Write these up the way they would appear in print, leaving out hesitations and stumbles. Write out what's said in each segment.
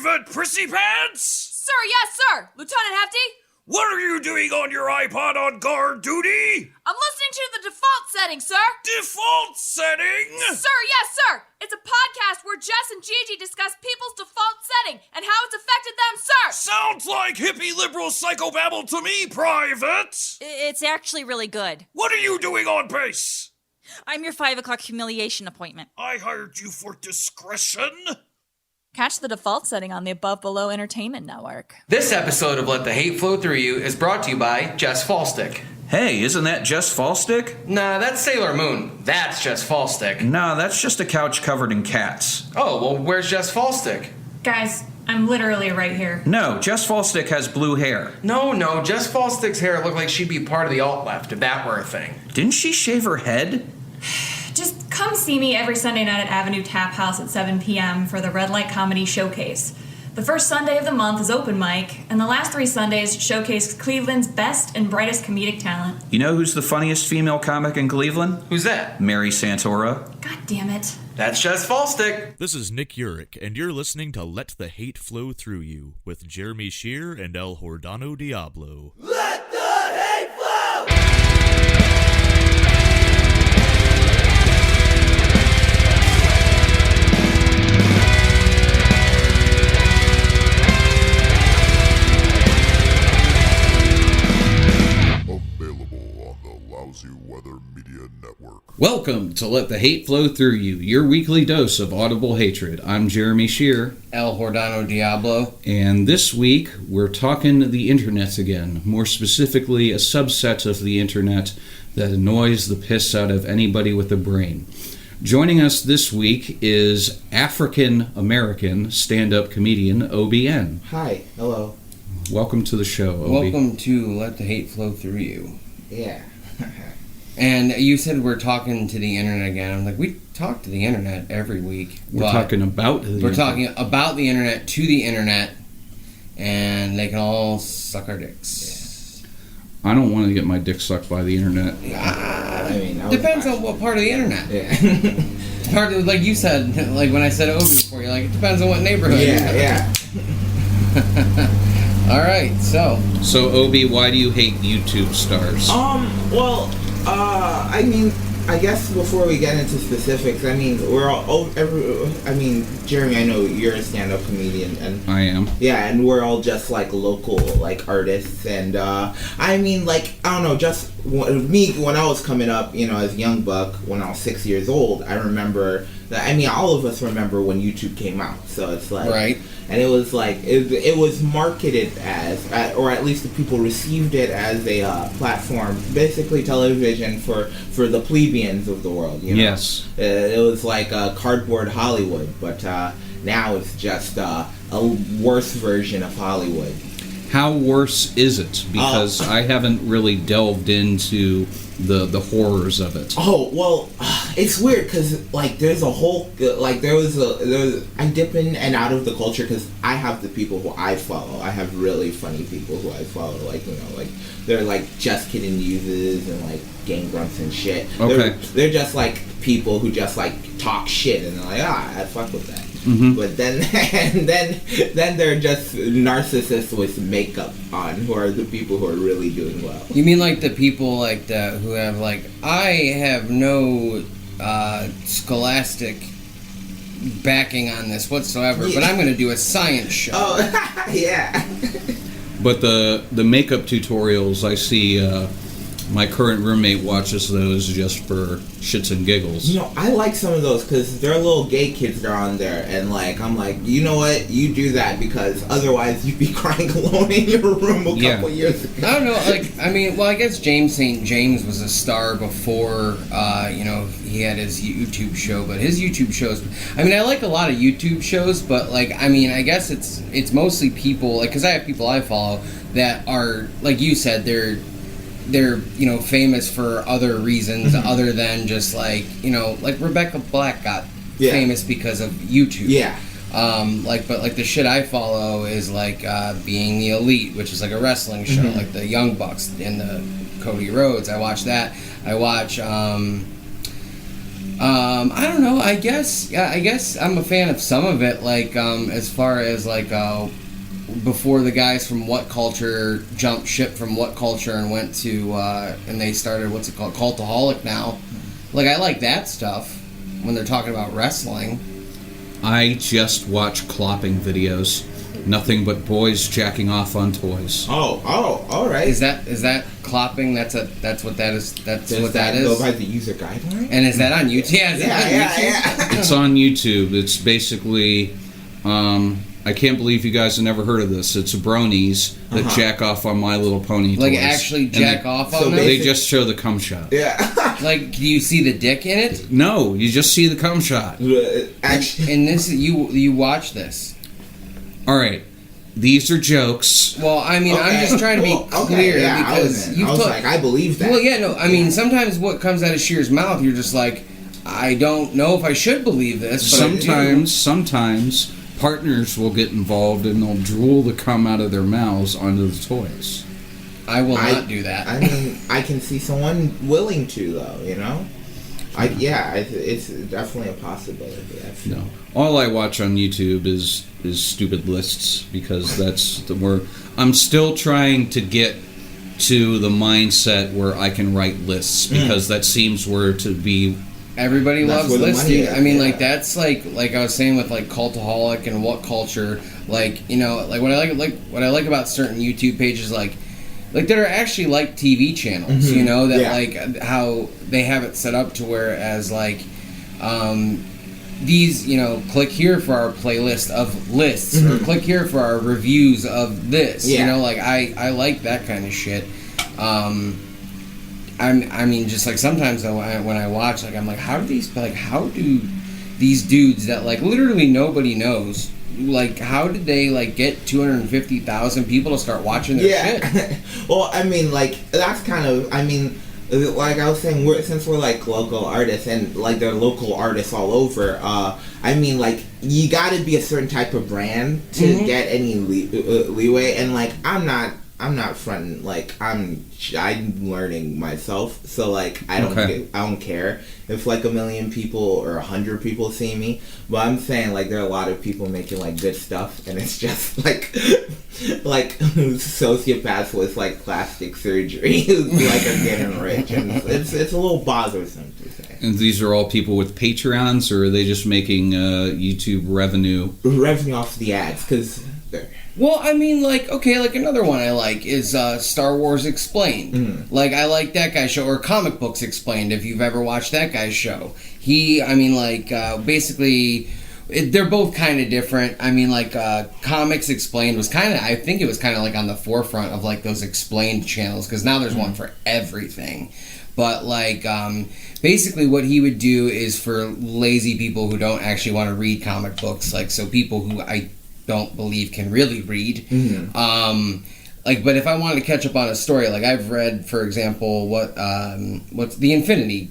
Private Prissy Pants? Sir, yes, sir. Lieutenant Hefty? What are you doing on your iPod on guard duty? I'm listening to the default setting, sir. Default setting? Sir, yes, sir. It's a podcast where Jess and Gigi discuss people's default setting and how it's affected them, sir. Sounds like hippie liberal psychobabble to me, Private. It's actually really good. What are you doing on base? I'm your 5 o'clock humiliation appointment. I hired you for discretion. Catch the default setting on the Above Below Entertainment Network. This episode of Let the Hate Flow Through You is brought to you by Jess Fallstick. Hey, isn't that Jess Fallstick? Nah, that's Sailor Moon. That's Jess Fallstick. Nah, that's just a couch covered in cats. Oh, well, where's Jess Fallstick? Guys, I'm literally right here. No, Jess Fallstick has blue hair. No, Jess Fallstick's hair looked like she'd be part of the alt-left, if that were a thing. Didn't she shave her head? Just come see me every Sunday night at Avenue Tap House at 7 p.m. for the Red Light Comedy Showcase. The first Sunday of the month is open mic, and the last 3 Sundays showcase Cleveland's best and brightest comedic talent. You know who's the funniest female comic in Cleveland? Who's that? Mary Santora. God damn it. That's Jess Fallstick. This is Nick Urich, and you're listening to Let the Hate Flow Through You with Jeremy Shear and El Hordano Diablo. Let the hate flow! Available on the Lousy Weather Media Network. Welcome to Let the Hate Flow Through You, your weekly dose of audible hatred. I'm Jeremy Shear. El Hordano Diablo. And this week, we're talking the internet again. More specifically, a subset of the internet that annoys the piss out of anybody with a brain. Joining us this week is African-American stand-up comedian Obi Ehn. Hi, hello. Welcome to the show, Obi. Welcome to Let the Hate Flow Through You. Yeah. And you said we're talking to the internet again. I'm like, we talk to the internet every week. We're talking about the internet. We're talking about the internet to the internet, and they can all suck our dicks. I don't want to get my dick sucked by the internet. I mean, depends on what part of the internet. Yeah. It's part of, like you said, like when I said Obi before, you're like, it depends on what neighborhood. Yeah. All right, so Obi, why do you hate YouTube stars? I mean, I guess before we get into specifics, I mean, Jeremy, I know you're a stand-up comedian, and I am. Yeah, and we're all just like local, like artists, and I mean, like, I don't know, just me when I was coming up, you know, as a young buck, when I was 6 years old, I remember that. I mean, all of us remember when YouTube came out, so it's like, right. And it was like, it was marketed as, or at least the people received it as a platform, basically television for the plebeians of the world, you know? Yes. It was like a cardboard Hollywood, but now it's just a worse version of Hollywood. How worse is it? Because I haven't really delved into the horrors of it. Oh, well, it's weird because, like, there's a whole, like, I dip in and out of the culture because I have the people who I follow. I have really funny people who I follow, like, you know, like, they're, like, Just Kidding Muses and, like, Game Grumps and shit. Okay. They're just, like, people who just, like, talk shit and they're like, I fuck with that. Mm-hmm. But then they're just narcissists with makeup on, who are the people who are really doing well. You mean like the people like that who have like, I have no scholastic backing on this whatsoever, but I'm going to do a science show. Oh, yeah. But the makeup tutorials, I see my current roommate watches those just for shits and giggles. You know, I like some of those because they're little gay kids that are on there, and like, I'm like, you know what? You do that because otherwise you'd be crying alone in your room a couple years ago. I don't know, like, I mean, well, I guess James St. James was a star before, you know, he had his YouTube show, but his YouTube shows, I mean, I like a lot of YouTube shows, but, like, I mean, I guess it's mostly people, like, because I have people I follow that are, like you said, they're you know, famous for other reasons other than just like, you know, like Rebecca Black got famous because of YouTube. Yeah. But the shit I follow is like Being the Elite, which is like a wrestling show, like the Young Bucks and the Cody Rhodes. I watch that. I watch I don't know. I guess I'm a fan of some of it. Like, as far as like, before the guys from What Culture jumped ship from What Culture and went to, and they started, what's it called, Cultaholic now. Like, I like that stuff when they're talking about wrestling. I just watch clopping videos. Nothing but boys jacking off on toys. Oh, all right. Is that clopping? That's what that is. That's what that is. Go by the user guideline. And is that on YouTube? Yeah, yeah. It's on YouTube. It's basically, I can't believe you guys have never heard of this. It's bronies that jack off on My Little Pony toys. Like actually jack off on them? They just show the cum shot. Yeah. Like, do you see the dick in it? No, you just see the cum shot. Actually, and this you watch this. All right. These are jokes. Well, I mean, I'm just trying to be clear because I was like, I believe that. Well, yeah, no, I mean, sometimes what comes out of Shear's mouth, you're just like, I don't know if I should believe this. But Sometimes partners will get involved and they'll drool the cum out of their mouths onto the toys. I will not do that. I mean, I can see someone willing to, though. You know. It's definitely a possibility. No, all I watch on YouTube is stupid lists because that's where I'm still trying to get to the mindset where I can write lists because that seems where to be. Everybody loves lists, dude. I mean, like that's like I was saying with like Cultaholic and What Culture, like, you know, like what I like about certain YouTube pages, like that are actually like TV channels, you know, that like how they have it set up to where as like these, you know, click here for our playlist of lists or click here for our reviews of this, you know, like I like that kind of shit. I mean, just like sometimes though, when I watch, like I'm like, how do these dudes that like literally nobody knows, like how did they like get 250,000 people to start watching their shit? Well, I mean, like that's kind of, I mean, like I was saying, since we're like local artists and like they're local artists all over, I mean, like you got to be a certain type of brand to get any leeway, and like I'm not fronting, like I'm learning myself, so like I don't care if like 1 million people or 100 people see me, but I'm saying like there are a lot of people making like good stuff, and it's just like sociopaths with like plastic surgery who like are getting rich, and it's a little bothersome to say. And these are all people with Patreons, or are they just making YouTube revenue off the ads? Because well, I mean, like, okay, like another one I like is Star Wars Explained. Like, I like that guy's show, or Comic Books Explained, if you've ever watched that guy's show. Basically, they're both kind of different. I mean, like, Comics Explained was kind of, I think it was kind of like on the forefront of, like, those explained channels, because now there's one for everything. But, like, basically what he would do is for lazy people who don't actually want to read comic books, like, so people who I don't believe can really read. But if I wanted to catch up on a story, like I've read, for example, what's the Infinity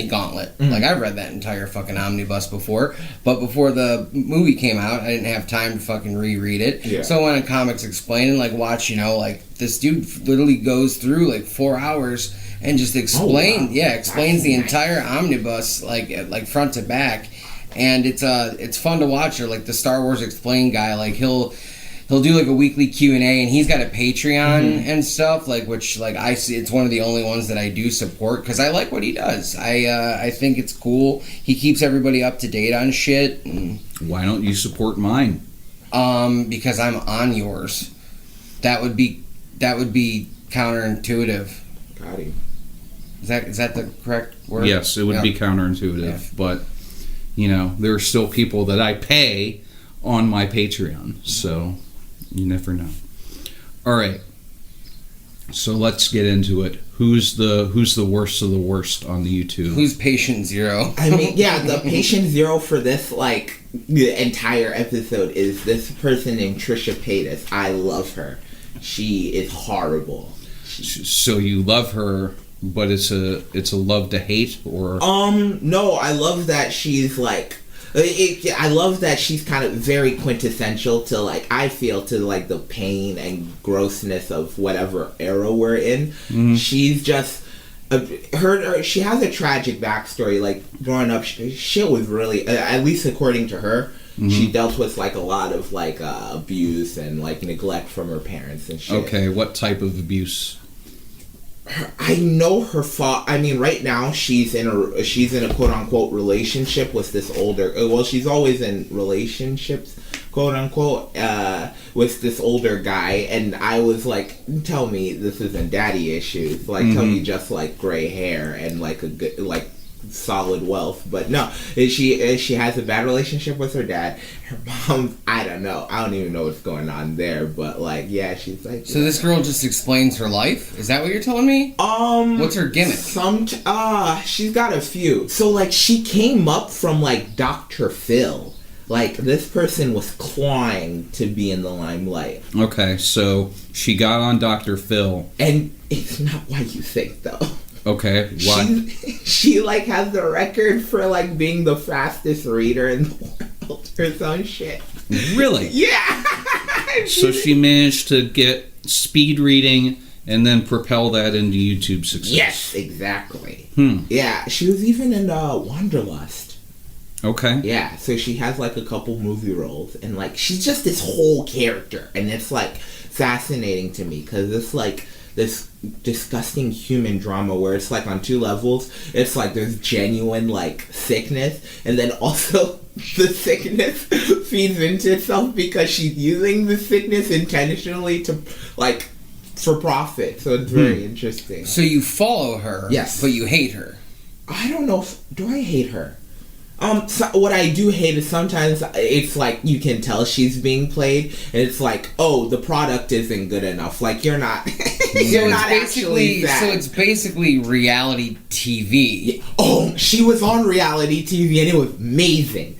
Gauntlet. Like I've read that entire fucking omnibus before, but before the movie came out, I didn't have time to fucking reread it. Yeah. So I went on Comics Explained and like watch, you know, like this dude literally goes through like 4 hours and just explains the entire omnibus like front to back. And it's fun to watch. Or like the Star Wars Explained guy, like he'll do like a weekly Q&A, and he's got a Patreon and stuff, like which like I see it's one of the only ones that I do support because I like what he does. I think it's cool. He keeps everybody up to date on shit. And, why don't you support mine? Because I'm on yours. That would be counterintuitive. Got him. Is that the correct word? Yes, it would be counterintuitive, but. You know, there are still people that I pay on my Patreon, so you never know. All right, so let's get into it. Who's the worst of the worst on the YouTube? Who's patient zero? I mean, yeah, the patient zero for this like the entire episode is this person named Trisha Paytas. I love her. She is horrible. So you love her. But it's a love to hate, or no, I love that she's like I love that she's kind of very quintessential to like I feel to like the pain and grossness of whatever era we're in. She's just she has a tragic backstory. Like growing up, shit was really, at least according to her, she dealt with like a lot of like abuse and like neglect from her parents and shit. Okay, what type of abuse? I know her father. I mean, right now she's in a quote unquote relationship with this older. Well, she's always in relationships, quote unquote, with this older guy. And I was like, tell me this isn't daddy issues. Like, tell me just like gray hair and like a good like solid wealth. But no, she has a bad relationship with her dad. Her mom, I don't know. I don't even know what's going on there. But like, yeah, she's like. So this girl just explains her life? Is that what you're telling me? What's her gimmick? She's got a few. So like, she came up from like Dr. Phil. Like, this person was clawing to be in the limelight. Okay, so she got on Dr. Phil. And it's not why you think, though. Okay, why? She like has the record for like being the fastest reader in the world or some shit. Really? Yeah. So she managed to get speed reading and then propel that into YouTube success. Yes, exactly. Yeah, she was even in Wanderlust. Okay. Yeah, so she has like a couple movie roles and like she's just this whole character and it's like fascinating to me because it's like this disgusting human drama where it's like on two levels. It's like there's genuine like sickness and then also the sickness feeds into itself because she's using the sickness intentionally to like for profit. So it's very interesting. So you follow her, yes, but you hate her. I don't know do I hate her? So what I do hate is sometimes it's like you can tell she's being played, and it's like, oh, the product isn't good enough. Like you're not, you're not actually that. So it's basically reality TV. Yeah. Oh, she was on reality TV, and it was amazing.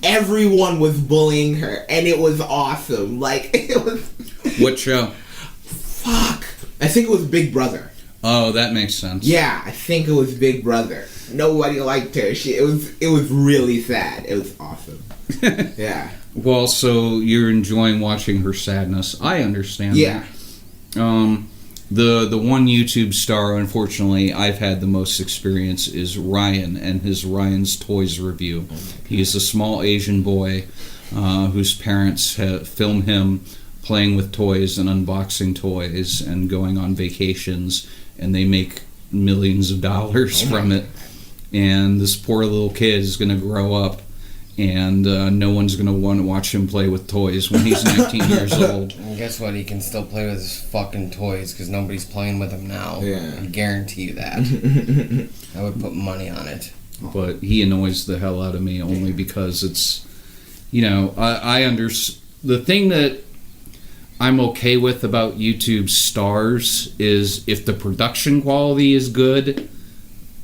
Everyone was bullying her, and it was awesome. Like it was. What show? Fuck, I think it was Big Brother. Oh, that makes sense. Yeah, I think it was Big Brother. Nobody liked her. It was really sad. It was awesome. Yeah. Well, so you're enjoying watching her sadness. I understand. Yeah. That. The one YouTube star, unfortunately, I've had the most experience is Ryan and his Ryan's Toys review. He is a small Asian boy whose parents film him playing with toys and unboxing toys and going on vacations, and they make millions of dollars from it. And this poor little kid is going to grow up, and no one's going to want to watch him play with toys when he's 19 years old. And guess what? He can still play with his fucking toys because nobody's playing with him now. Yeah. I guarantee you that. I would put money on it. But he annoys the hell out of me only because it's, you know, I understand. The thing that I'm okay with about YouTube stars is if the production quality is good,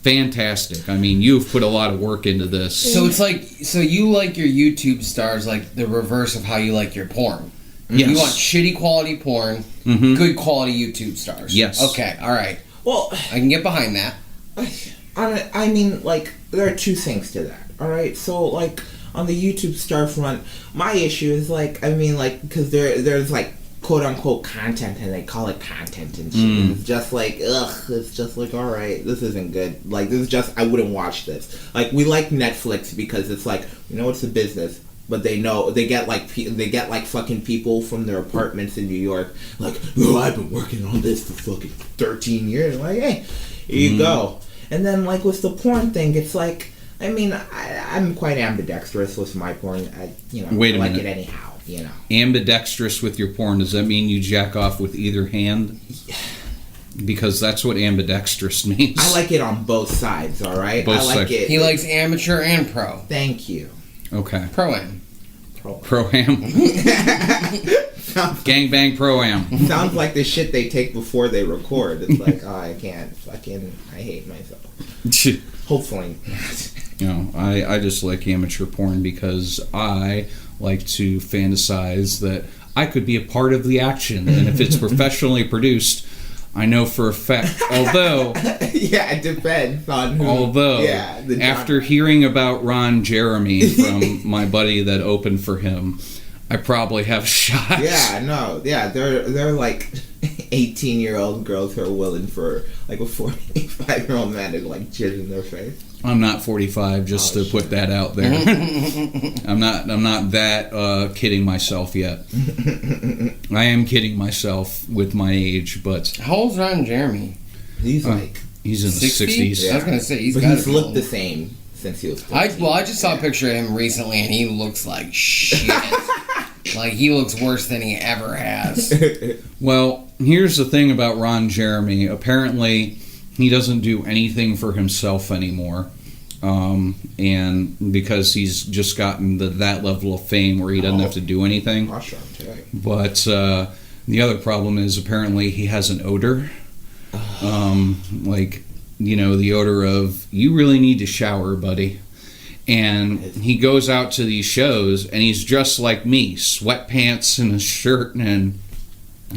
fantastic. I mean, you've put a lot of work into this. So it's like, so you like your YouTube stars like the reverse of how you like your porn. Yes. You want shitty quality porn, good quality YouTube stars. Yes. Okay, alright. Well, I can get behind that. I mean, like, there are two things to that, alright? So, like, on the YouTube star front, my issue is, like, I mean, like, because there's, like, quote-unquote content, and they call it content and shit. It's just like, ugh, it's just like, alright, this isn't good. Like, this is just, I wouldn't watch this. Like, we like Netflix because it's like, you know, it's a business. But they know, they get like fucking people from their apartments in New York, like, oh, I've been working on this for fucking 13 years. I'm like, hey, here you go. And then, like, with the porn thing, it's like, I mean, I'm quite ambidextrous with my porn. Wait a like minute. it anyhow, you know. Ambidextrous with your porn, does that mean you jack off with either hand? Yeah. Because that's what ambidextrous means. I like it on both sides, alright? Both I like sides. it. He likes amateur and pro. Thank you. Okay. Pro-am. Pro-am. Gangbang pro-am. Sounds like the shit they take before they record. It's like, oh, I can't. Fucking, I hate myself. Hopefully. You know, I just like amateur porn because I like to fantasize that I could be a part of the action. And if it's professionally produced, I know for a fact, although... yeah, it depends on who. Although, yeah, after hearing about Ron Jeremy from my buddy that opened for him, I probably have shots. Yeah, no, yeah, they're like... 18-year-old girls who are willing for like a 45-year-old man to like jizz in their face. I'm not 45, just to put that out there. I'm not that kidding myself yet. I am kidding myself with my age, but how old's Ron Jeremy? He's like he's in 60? the 60s. Yeah. I was gonna say he's looked the same since he was 15. I just saw a picture of him recently, and he looks like shit. Like he looks worse than he ever has. Well, here's the thing about Ron Jeremy. Apparently, he doesn't do anything for himself anymore. And because he's just gotten that level of fame where he doesn't have to do anything. But the other problem is apparently he has an odor. Like, you know, the odor of, you really need to shower, buddy. And he goes out to these shows and he's dressed like me, sweatpants and a shirt, and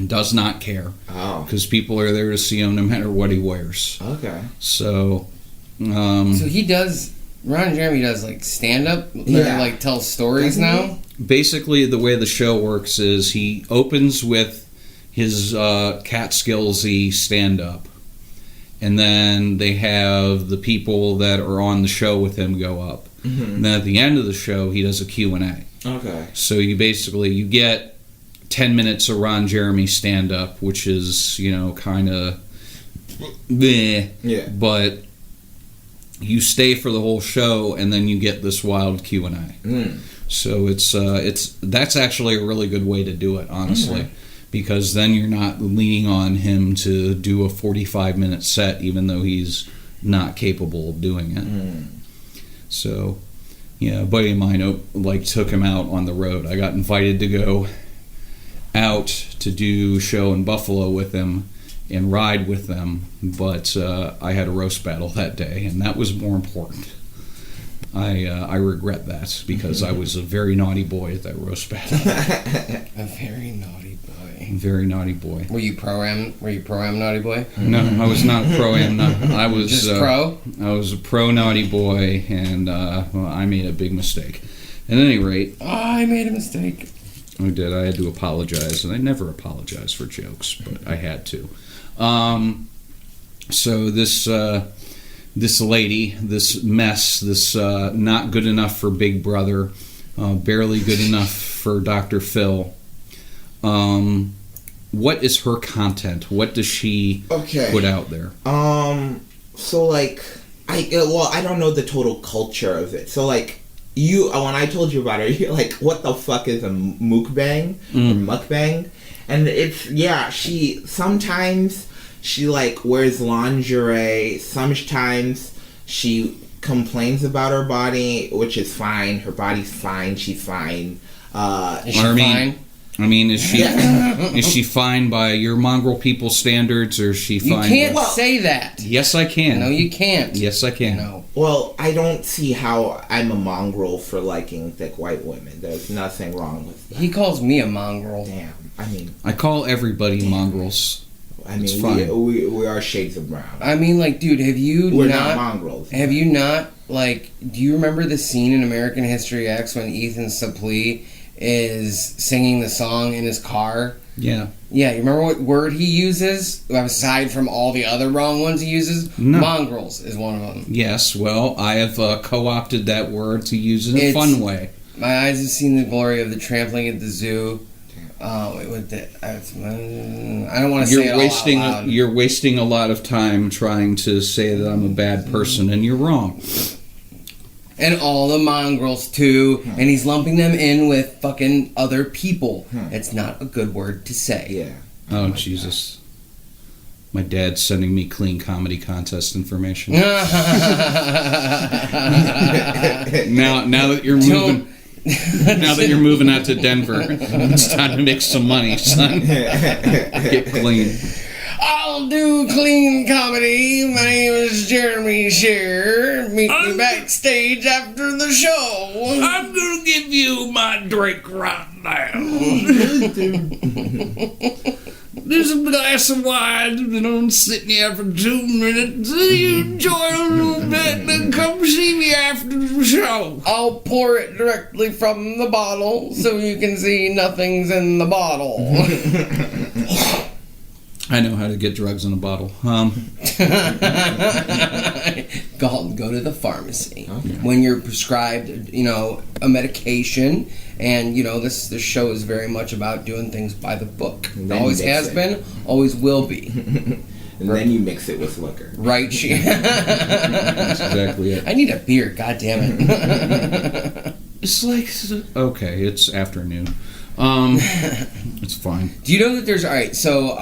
does not care. Because people are there to see him no matter what he wears. Okay. So he does, Ron Jeremy does like stand up, like tells stories now. Basically, the way the show works is he opens with his Catskillsy stand up, and then they have the people that are on the show with him go up. And then at the end of the show, he does a Q&A. Okay. So you get 10 minutes of Ron Jeremy stand up, which is, you know, kind of bleh. Yeah. But you stay for the whole show, and then you get this wild Q&A. So that's actually a really good way to do it, honestly, because then you're not leaning on him to do a 45-minute set, even though he's not capable of doing it. So, yeah, a buddy of mine took him out on the road. I got invited to go out to do a show in Buffalo with him and ride with them, but I had a roast battle that day, and that was more important. I regret that because I was a very naughty boy at that roast battle. A very naughty boy. Very naughty boy. Were you pro-am naughty boy? No, I was not a pro-am. I was just pro. I was a pro naughty boy, and I made a big mistake. At any rate, I made a mistake. I did. I had to apologize, and I never apologize for jokes, but I had to. So this lady, this mess, this not good enough for Big Brother, barely good enough for Dr. Phil. What is her content? What does she put out there? So like, I don't know the total culture of it. So like, when I told you about her, you're like, what the fuck is a mukbang or mukbang? And sometimes she like wears lingerie. Sometimes she complains about her body, which is fine. Her body's fine. She's fine. Is she fine? I mean, is she fine by your mongrel people standards, or is she fine? You can't say that. Yes, I can. No, you can't. Yes, I can. No. Well, I don't see how I'm a mongrel for liking thick white women. There's nothing wrong with that. He calls me a mongrel. Damn. I mean, I call everybody mongrels. I mean, it's fine. We are shades of brown. I mean, like, dude, We're not mongrels. Have you not, like, do you remember the scene in American History X when Ethan Suplee is singing the song in his car? Yeah. Yeah, you remember what word he uses? Aside from all the other wrong ones he uses? No. Mongrels is one of them. Yes, well, I have co-opted that word to use in a fun way. My eyes have seen the glory of the trampling at the zoo. I don't want to say it all out loud. You're wasting a lot of time trying to say that I'm a bad person, and you're wrong. And all the mongrels, too. And he's lumping them in with fucking other people. It's not a good word to say. Yeah. Oh, Jesus. My dad's sending me clean comedy contest information. Now that you're moving... Now that you're moving out to Denver, it's time to make some money, son. Get clean. I'll do clean comedy. My name is Jeremy Shearer. Meet me backstage after the show. I'm gonna give you my drink right now. There's a glass of wine, and I'm sitting here for 2 minutes. You enjoy a little bit, then come see me after the show. I'll pour it directly from the bottle so you can see nothing's in the bottle. I know how to get drugs in a bottle. Go to the pharmacy. Okay. When you're prescribed, a medication, and, this show is very much about doing things by the book. It always has been, always will be. And then you mix it with liquor. Right? That's exactly it. I need a beer, god damn it. It's like, okay, it's afternoon. It's fine. Do you know that there's, alright, so,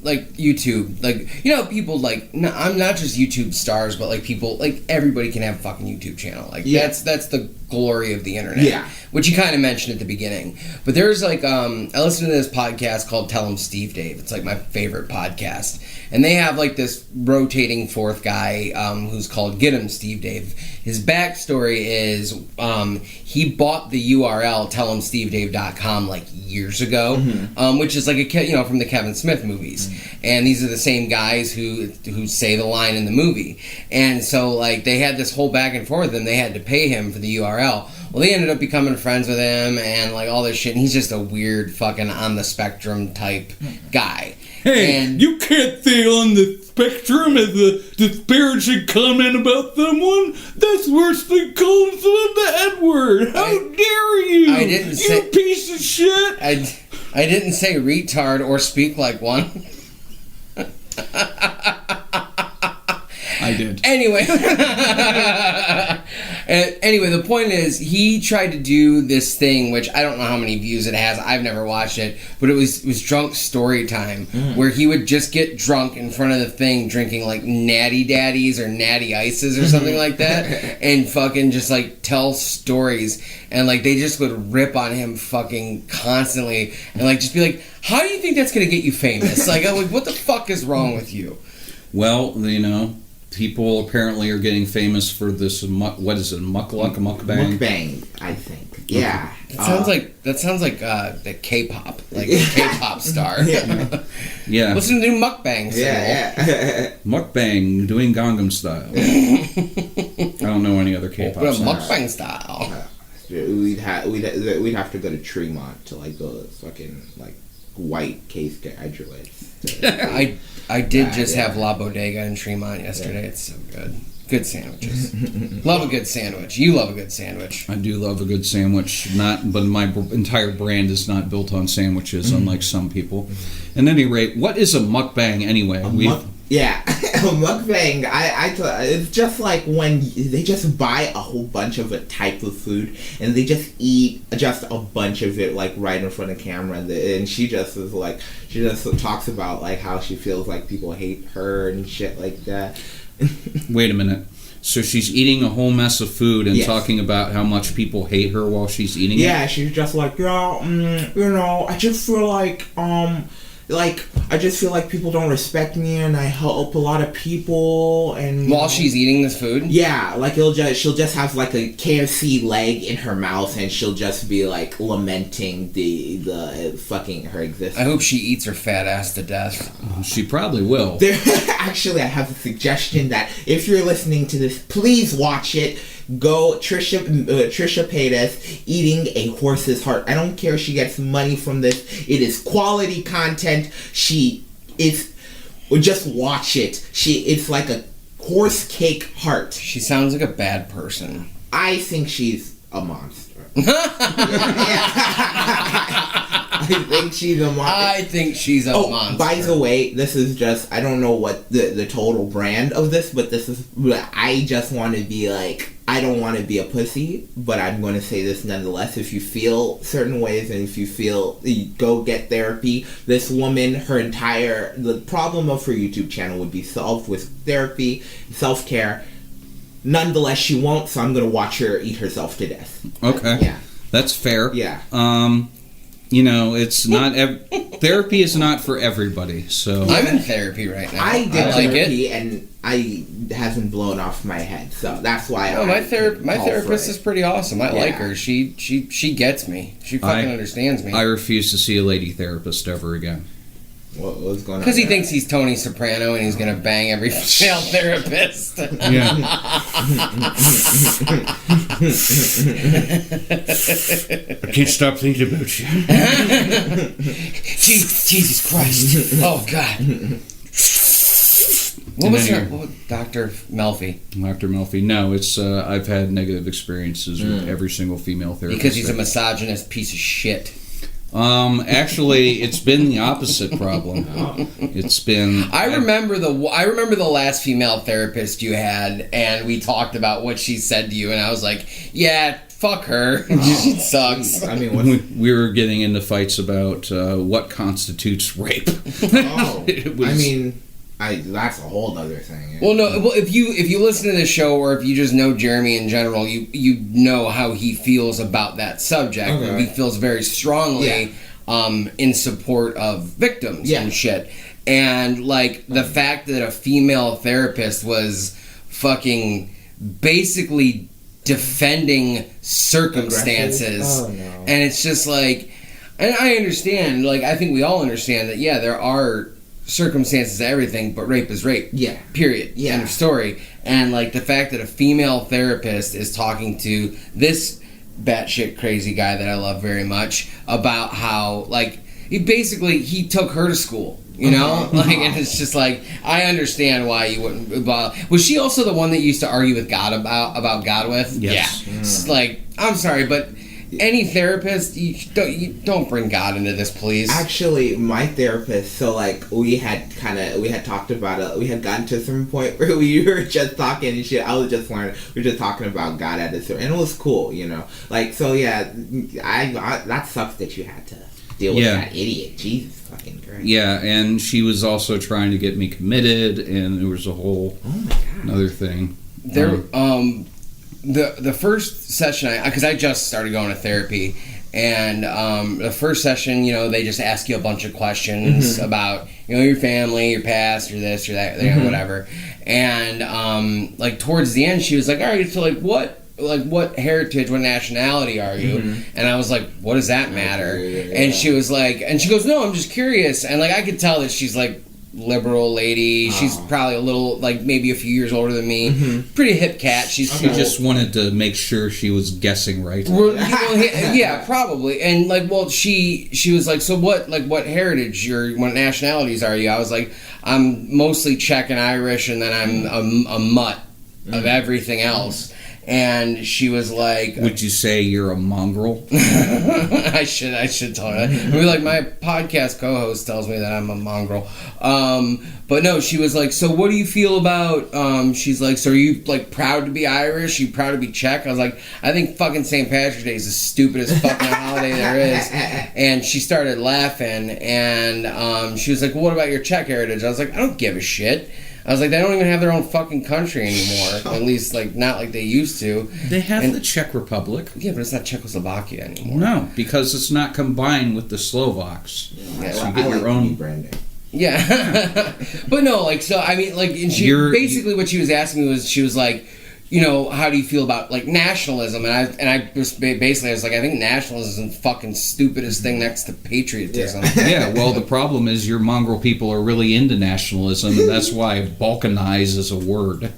like, YouTube, like, people, like, no, I'm not just YouTube stars, but, like, people, like, everybody can have a fucking YouTube channel. Like, that's the glory of the internet. Yeah. Which you kind of mentioned at the beginning. But there's, like, I listen to this podcast called Tell 'em Steve Dave. It's, like, my favorite podcast. And they have, like, this rotating fourth guy who's called Get 'em Steve Dave. His backstory is he bought the URL tellemstevedave.com, like, years ago, which is, like, from the Kevin Smith movies. And these are the same guys who say the line in the movie. And so, like, they had this whole back and forth, and they had to pay him for the URL. Well, they ended up becoming friends with him and, like, all this shit. And he's just a weird fucking on-the-spectrum type guy. Hey, and you can't say on the spectrum as a disparaging comment about someone. That's worse than calling someone the N-word. How dare you? I didn't say... You piece of shit. I didn't say retard or speak like one. I did. Anyway. Anyway, the point is, he tried to do this thing, which I don't know how many views it has. I've never watched it, but it was drunk story time, where he would just get drunk in front of the thing, drinking like Natty Daddies or Natty Ices or something like that, and fucking just like tell stories, and like they just would rip on him fucking constantly, and like just be like, "How do you think that's gonna get you famous?" Like, I'm like, what the fuck is wrong with you? Well, people apparently are getting famous for this, what is it, mukbang? Mukbang, I think. Yeah. That sounds like the K-pop, like a K-pop star. Yeah. Listen to mukbangs. Yeah. Mukbang, doing Gangnam Style. I don't know any other K-pop stars. Mukbang style. We'd have to go to Tremont to like those fucking like white case graduates. I did have La Bodega in Tremont yesterday. It's so good. Good sandwiches. Love a good sandwich. You love a good sandwich. I do love a good sandwich. But my entire brand is not built on sandwiches, unlike some people. At any rate, what is a mukbang anyway? Yeah, a mukbang. It's just like when they just buy a whole bunch of a type of food and they just eat just a bunch of it like right in front of camera. And she just talks about like how she feels like people hate her and shit like that. Wait a minute. So she's eating a whole mess of food and talking about how much people hate her while she's eating it? Yeah, she's just like, I just feel like people don't respect me, and I help a lot of people. And while she's eating this food, yeah, like she'll just have like a KFC leg in her mouth, and she'll just be like lamenting the fucking her existence. I hope she eats her fat ass to death. She probably will. Actually, I have a suggestion that if you're listening to this, please watch it. Go Trisha Paytas eating a horse's heart. I don't care if she gets money from this. It is quality content. Just watch it. It's like a horse cake heart. She sounds like a bad person. I think she's a monster. I think she's a monster. I think she's a monster. By the way, this is just, I don't know what the total brand of this, but I just want to be like, I don't want to be a pussy, but I'm going to say this nonetheless. If you feel certain ways and if you feel, go get therapy. This woman, the problem of her YouTube channel would be solved with therapy, self-care. Nonetheless, she won't, so I'm going to watch her eat herself to death. Okay. Yeah. That's fair. Yeah. It's not... therapy is not for everybody, so... I'm in therapy right now. I did therapy, and I haven't blown off my head, so that's why my therapist is pretty awesome. I like her. She gets me. She fucking understands me. I refuse to see a lady therapist ever again. What's going on? Because he thinks he's Tony Soprano and he's gonna bang every female therapist. Yeah. I can't stop thinking about you. Jesus Christ! Oh God! What was her? Dr. Melfi? Dr. Melfi. No, it's I've had negative experiences with every single female therapist. Because he's a misogynist piece of shit. Actually, it's been the opposite problem. It's been. I remember the last female therapist you had, and we talked about what she said to you, and I was like, yeah. Fuck her. She sucks. I mean, we were getting into fights about what constitutes rape. That's a whole other thing. Well, no. Well, if you listen to the show, or if you just know Jeremy in general, you know how he feels about that subject. Okay. He feels very strongly in support of victims and shit. And like the fact that a female therapist was fucking basically defending circumstances, and it's just like, and I understand. Like I think we all understand that. Yeah, there are circumstances to everything, but rape is rape. Yeah. Period. Yeah. End of story. And like the fact that a female therapist is talking to this batshit crazy guy that I love very much about how like he took her to school. You know, like, and it's just like I understand why you wouldn't. Was she also the one that you used to argue with God about God with? Yes. Yeah. It's like, I'm sorry, but any therapist, you don't bring God into this, please. Actually, my therapist. So like we had talked about it. We had gotten to a certain point where we were just talking and shit. I was just learning. We were just talking about God at this, and it was cool, you know. Like so, yeah. I that sucks that you had to deal with that idiot. Jesus fucking Christ. Yeah, and she was also trying to get me committed, and there was a whole another thing. There, the first session, because I just started going to therapy, and the first session, you know, they just ask you a bunch of questions about, you know, your family, your past, or this, or that, you know, whatever. And like towards the end, she was like, "All right, so like what heritage, what nationality are you?" And I was like, "What does that matter?" And she was like, and she goes, "No, I'm just curious." And like I could tell that she's like liberal lady. She's probably a little, like maybe a few years older than me. Pretty hip cat. She just wanted to make sure she was guessing right. Yeah, probably. And like, well, she was like, "So what heritage, what nationalities are you?" I was like, "I'm mostly Czech and Irish, and then I'm a mutt of everything else." And she was like, "Would you say you're a mongrel?" I should tell her that. I mean, like my podcast co-host tells me that I'm a mongrel. But no, she was like, "So what do you feel about?" She's like, "So are you like proud to be Irish? Are you proud to be Czech?" I was like, "I think fucking St. Patrick's Day is the stupidest fucking holiday there is." And she started laughing, and she was like, "Well, what about your Czech heritage?" I was like, "I don't give a shit." I was like, they don't even have their own fucking country anymore. At least, like, not like they used to. They have the Czech Republic. Yeah, but it's not Czechoslovakia anymore. No, because it's not combined with the Slovaks. Yeah, so you get your own branding. Yeah. But no, like, so, I mean, like, and she basically what she was asking me was, she was like, you know, how do you feel about like nationalism? And I was basically, I was like, I think nationalism is the fucking stupidest thing next to patriotism. Yeah, well, the problem is your mongrel people are really into nationalism, and that's why Balkanize is a word.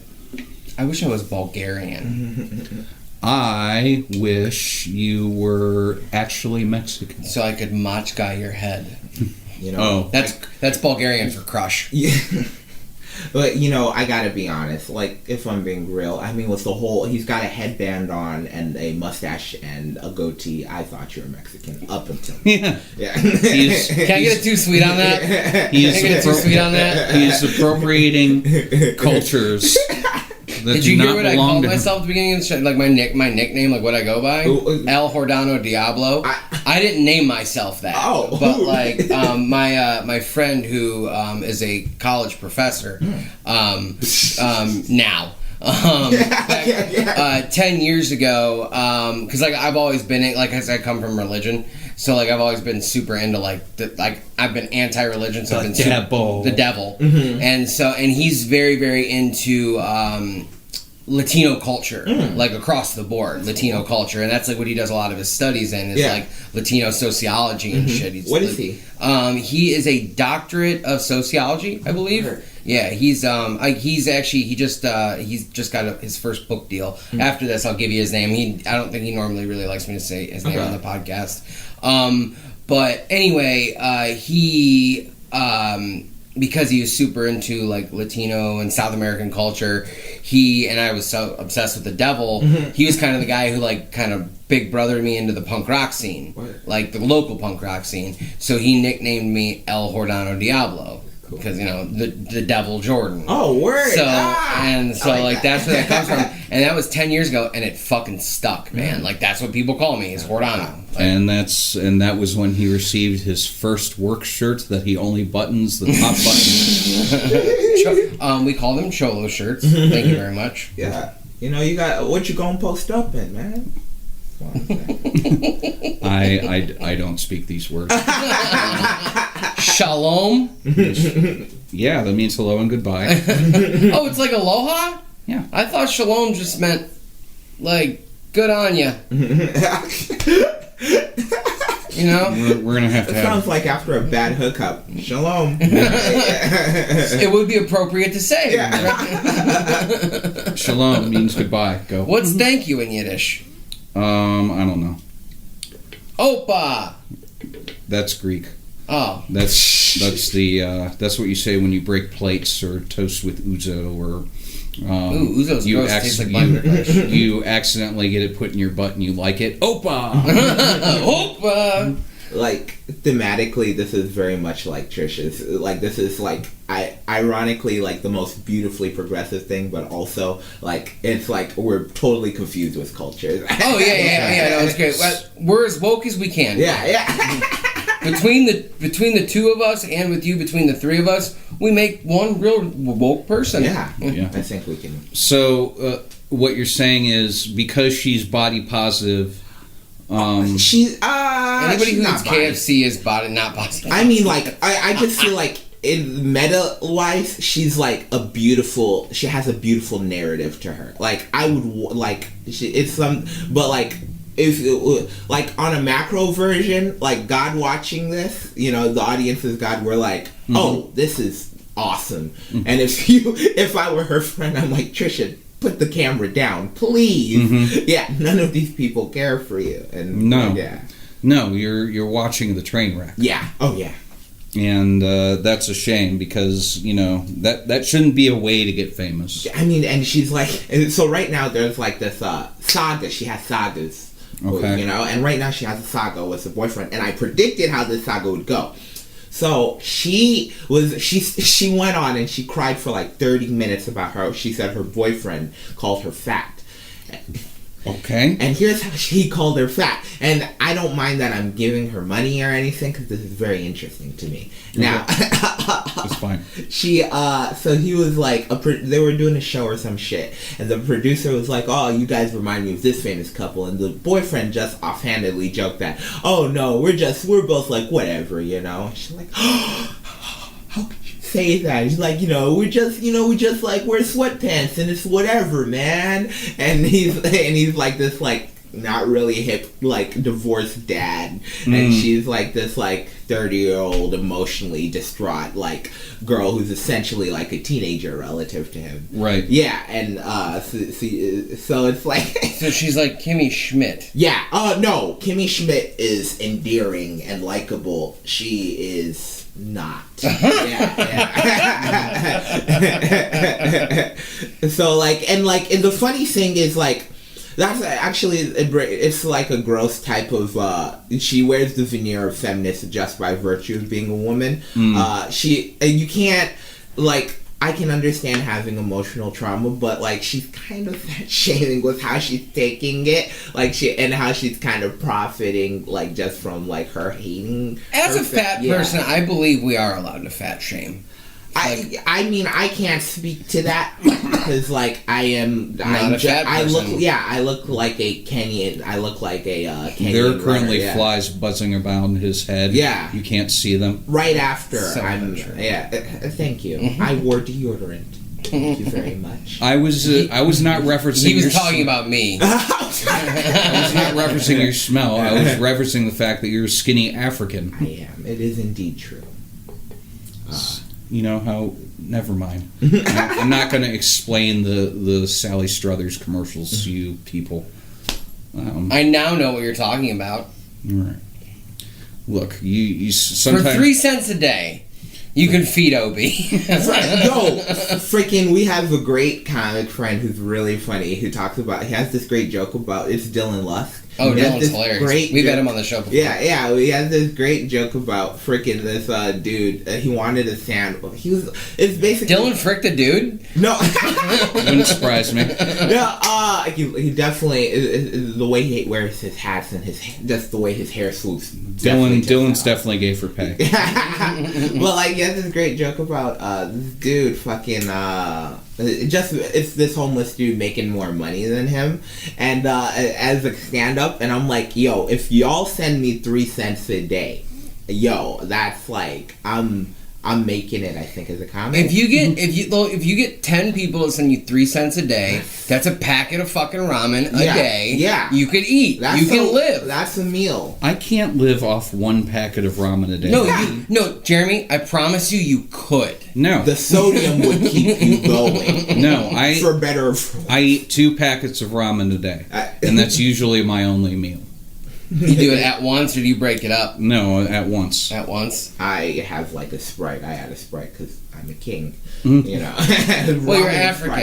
I wish I was Bulgarian. I wish you were actually Mexican, so I could machka your head. You know, that's Bulgarian for crush. Yeah. But, you know, I gotta be honest, like, if I'm being real, I mean, with the whole, he's got a headband on and a mustache and a goatee, I thought you were Mexican, up until Yeah. Can I get it too sweet on that? He is appropriating cultures that Did you do hear not what I belong called to myself at the beginning of the show? Like my nickname, like what I go by? El Jordano Diablo. I didn't name myself that. Oh. But like my friend who is a college professor now. 10 years ago, because like I've always been like, as I come from religion, so like I've always been super into like I've been anti-religion, so I've been the devil, and so, and he's very very into Latino culture, like across the board, Latino culture, and that's like what he does a lot of his studies in is like Latino sociology and shit. What is he? He is a doctorate of sociology, I believe. Yeah, he's just got his first book deal. After this, I'll give you his name. I don't think he normally really likes me to say his name on the podcast. But anyway, he because he was super into like Latino and South American culture, and I was so obsessed with the devil, he was kind of the guy who like kind of big brothered me into the punk rock scene, like the local punk rock scene. So he nicknamed me El Jordano Diablo. Because, you know, the devil Jordan. Oh, word. So, like that's where that comes from. And that was 10 years ago, and it fucking stuck, man. Like, that's what people call me, is Jordano. Like, and that was when he received his first work shirt that he only buttons the top button. We call them Cholo shirts. Thank you very much. Yeah. You know, you got, what you gonna post up in, man? I don't speak these words. Shalom? Yeah, that means hello and goodbye. Oh, it's like aloha? Yeah. I thought shalom just meant, like, good on ya. You know? We're going to have to have... sounds like after a bad hookup. Shalom. It would be appropriate to say. Yeah. Shalom means goodbye. Go. What's thank you in Yiddish? I don't know. Opa! That's Greek. Oh. That's what you say when you break plates or toast with ouzo or... ouzo's gross. Tastes like licorice. You accidentally get it put in your butt and you like it. Opa! Opa! Like, thematically, this is very much like Trisha's. Like, this is, like, ironically, like, the most beautifully progressive thing, but also, like, it's like we're totally confused with culture. Oh, yeah, no, it's great. We're as woke as we can. Yeah. Between the two of us and with you, between the three of us, we make one real woke person. Yeah. I think we can. So, what you're saying is, because she's body positive... anybody who eats not KFC is not positive. I mean, like, I just feel like in meta-wise, she's like she has a beautiful narrative to her. Like, I would, like, but like, if, like, on a macro version, like, God watching this, you know, the audience is God, we're like, oh, this is awesome. And if I were her friend, I'm like, Trisha, put the camera down, please. Yeah, none of these people care for you. And no, you're watching the train wreck. Yeah. Oh yeah. And that's a shame because, you know, that shouldn't be a way to get famous. I mean, and she's like, so right now there's like this saga. She has sagas. Okay. You know, and right now she has a saga with her boyfriend, and I predicted how this saga would go. So she went on and she cried for like 30 minutes about how she said her boyfriend called her fat. Okay. And here's how he called her fat. And I don't mind that I'm giving her money or anything because this is very interesting to me. Now, it's fine. So he was like, they were doing a show or some shit, and the producer was like, "Oh, you guys remind me of this famous couple," and the boyfriend just offhandedly joked that, "Oh no, we're both like whatever, you know." And she's like, "Oh, how could you say that?" He's like, we just like wear sweatpants and it's whatever, man. And he's like this like not really hip like divorced dad, and she's like this like 30-year-old emotionally distraught like girl who's essentially like a teenager relative to him. Right. Yeah, and so it's like so she's like Kimmy Schmidt. Yeah. No, Kimmy Schmidt is endearing and likable. She is not. Yeah. So like, and the funny thing is like, that's actually, it's like a gross type of, she wears the veneer of feminist just by virtue of being a woman. You can't, like, I can understand having emotional trauma, but like she's kind of shaming with how she's taking it, like and how she's kind of profiting, like just from like her hating. As a fat person, I believe we are allowed to fat shame. I mean, I can't speak to that because, like, I look like a Kenyan. I look like a Kenyan. There are currently flies buzzing around his head. Yeah, you can't see them. Right after, thank you. I wore deodorant. Thank you very much. I was not referencing. He was your talking about me. I was not referencing your smell. I was referencing the fact that you're a skinny African. I am. It is indeed true. You know how? Never mind. I'm not going to explain the Sally Struthers commercials to you people. I now know what you're talking about. All right. Look, you sometimes for 3 cents a day, you can feed Obi. Yo, freaking, we have a great comic friend who's really funny. Who talks about, he has this great joke about, it's Dylan Lusk. Oh, Dylan's hilarious. We've had him on the show before. Yeah, we had this great joke about freaking this dude. He wanted a sandwich. It's basically Dylan fricked a dude. No, wouldn't surprise me. Yeah, he definitely the way he wears his hats and just the way his hair swoops. Dylan's definitely gay for pay. Well, like, he has this great joke about this dude fucking it's this homeless dude making more money than him, and as a stand-up, and I'm like, yo, if y'all send me 3 cents a day, yo, that's like I'm making it, I think, as a comic. If you get 10 people to send you 3 cents a day, that's a packet of fucking ramen a day. Yeah, you could eat. You can live. That's a meal. I can't live off 1 packet of ramen a day. No, Jeremy, I promise you could. No, the sodium would keep you going. No, for better. I eat 2 packets of ramen a day, and that's usually my only meal. You do it at once, or do you break it up? No, at once. At once? I have like a Sprite. I had a Sprite because I'm a king. Mm-hmm. You know. Well, you're African.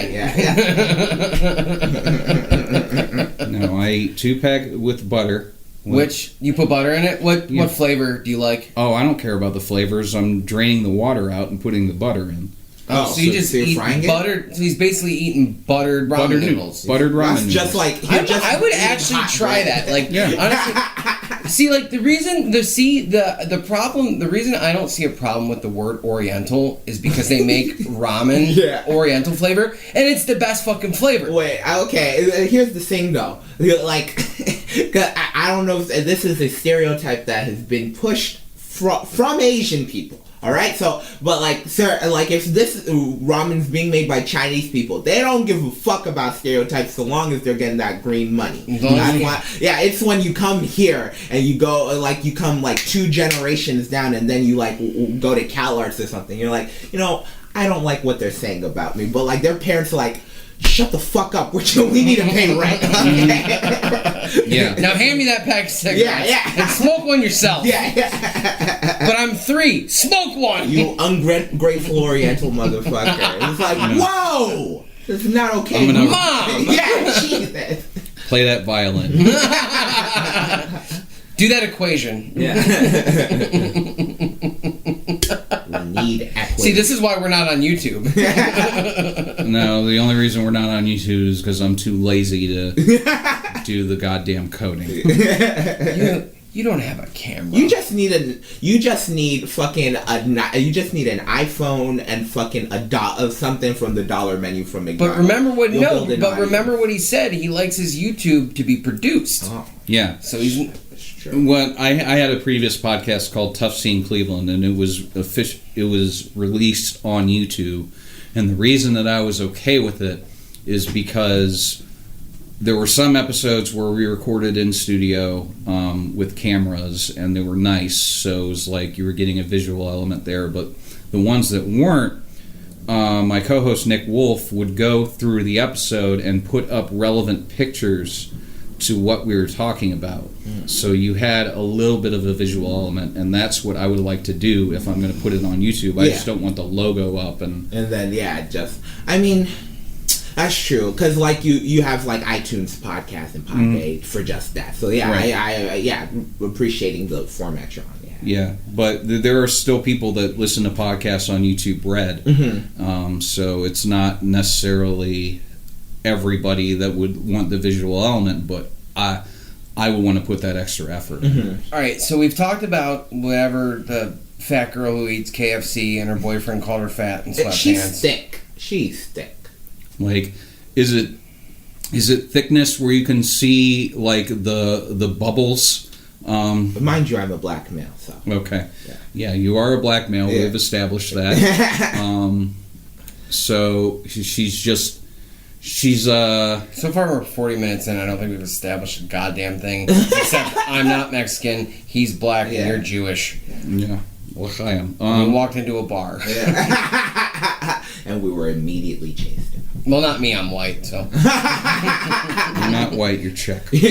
Sprite, No, I eat 2 pack with butter. Which, you put butter in it? What flavor do you like? Oh, I don't care about the flavors. I'm draining the water out and putting the butter in. Oh, so you just eat butter. So he's basically eating buttered ramen noodles. Buttered ramen noodles. Just like I would actually try that. Like, honestly, see, like the reason the problem, the reason I don't see a problem with the word Oriental is because they make ramen Oriental flavor, and it's the best fucking flavor. Wait, okay. Here's the thing, though. Like, I don't know if this is a stereotype that has been pushed from Asian people. All right, so, but like, sir, like, if this ramen's being made by Chinese people, they don't give a fuck about stereotypes so long as they're getting that green money. That's why, it's when you come here and you go, like, you come like 2 generations down, and then you like go to CalArts or something. You're like, you know, I don't like what they're saying about me, but like their parents are like, shut the fuck up. We need to pay rent. Yeah. Now hand me that pack of cigarettes. Yeah. And smoke one yourself. Yeah. But I'm 3. Smoke one. You ungrateful Oriental motherfucker. It's like, whoa! This is not okay. Mom! Yeah, Jesus. Play that violin. Do that equation. Yeah. We need equity. See, this is why we're not on YouTube. No, the only reason we're not on YouTube is because I'm too lazy to do the goddamn coding. You don't have a camera. You just need an iPhone and fucking something from the dollar menu from McDonald's. But remember what he said. He likes his YouTube to be produced. Oh. Yeah. So he's. Well, I had a previous podcast called Tough Scene Cleveland, and it was released on YouTube. And the reason that I was okay with it is because there were some episodes where we recorded in studio with cameras, and they were nice, so it was like you were getting a visual element there. But the ones that weren't, my co-host Nick Wolf would go through the episode and put up relevant pictures to what we were talking about. So you had a little bit of a visual element, and that's what I would like to do if I'm going to put it on YouTube. I just don't want the logo up. And then, I mean, that's true, because like you have like iTunes podcast and Podbay for just that. So I appreciating the format you're on. Yeah, but there are still people that listen to podcasts on YouTube Red. Mm-hmm. So it's not necessarily everybody that would want the visual element, but I would want to put that extra effort in. Mm-hmm. All right, so we've talked about whatever the fat girl who eats KFC and her boyfriend called her fat and sweatpants. She's thick. Like, is it thickness where you can see like the bubbles? But mind you, I'm a black male, so okay. Yeah, you are a black male. We've established that. So she's So far, we're 40 minutes in. I don't think we've established a goddamn thing. Except I'm not Mexican, he's black, and you're Jewish. Yeah. L'chaim. We walked into a bar. Yeah. And we were immediately chased. Well, not me, I'm white, so. You're not white, you're Czech. That's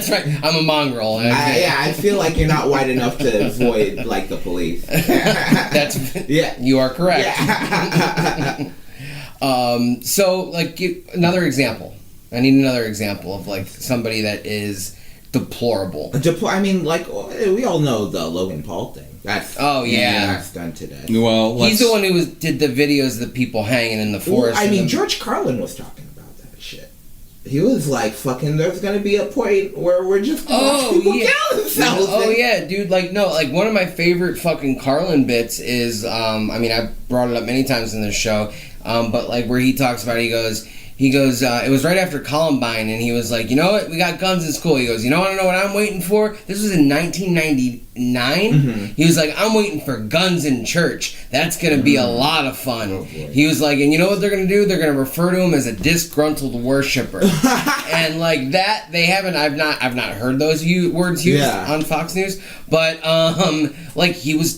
right, I'm a mongrel. I feel like you're not white enough to avoid, like, the police. You are correct. Yeah. So, like, another example. I need another example of, like, somebody that is deplorable. I mean, like, we all know the Logan Paul thing. That's done today. Well, he's the one who did the videos of the people hanging in the forest. I mean, George Carlin was talking about that shit. He was like, "Fucking, there's gonna be a point where we're just gonna watch people kill themselves." Oh yeah, dude. Like, no, like one of my favorite fucking Carlin bits is, I mean, I brought it up many times in this show, but like where he talks about, he goes, it was right after Columbine, and he was like, you know what, we got guns in school. He goes, you know what I'm waiting for? This was in 1999. Mm-hmm. He was like, I'm waiting for guns in church. That's going to be a lot of fun. Oh, he was like, and you know what they're going to do? They're going to refer to him as a disgruntled worshiper. And like that, I've not heard those words used on Fox News, but like he was